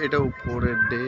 এটা উপরের ডে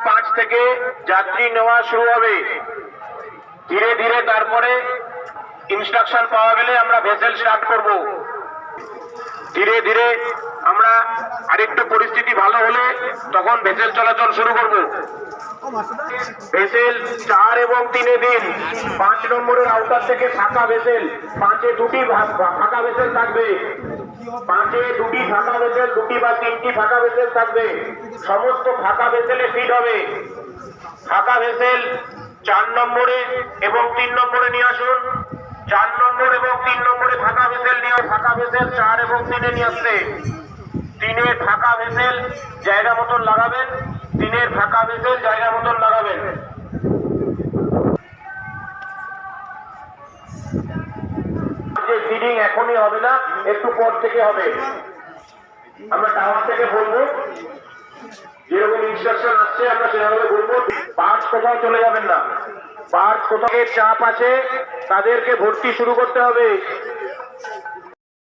পাঁচ থেকে যাত্রী নেওয়া শুরু হবে। ধীরে ধীরে তারপরে ইনস্ট্রাকশন পাওয়া গেলে আমরা ভেসেল স্টার্ট করব। ধীরে ধীরে আমরা আরেকটু পরিস্থিতি ভালো হলে তখন ভেসেল চলাচল শুরু করব। ভেসেল 4 এবং 3 দিন 5 নম্বরের আউটার থেকে ফাঁকা ভেসেল, 5-এ 2টি ফাঁকা ভেসেল থাকবে। 5-এ 2টি ফাঁকা ভেসেল, 2টি বা 3টি ফাঁকা ভেসেল থাকবে। সমস্ত ফাঁকা ভেসেলে ফিট হবে। ফাঁকা ভেসেল 4 নম্বরে এবং 3 নম্বরে নিয়ে আসুন। 4 নম্বর এবং 3 নম্বরে ফাঁকা ভেসেল নিয়ে, ফাঁকা ভেসেল 4 এবং 3-এ নিয়ে আসছে। 3-এর ফাঁকা ভেসেল জায়গা মতন লাগাবেন। 3-এর ফাঁকা ভেসেল জায়গা মতন লাগাবেন। যে ফিডিং এখনই হবে না, একটু পর থেকে হবে। আমরা টাওয়ার থেকে বলবো, যেরকম ইনস্ট্রাকশন আসছে আমরা সেভাবে বলবো। পার্টস কোথাও চলে যাবেন না। পার্টস কোথাও চাপ আছে তাদেরকে ভর্তি শুরু করতে হবে।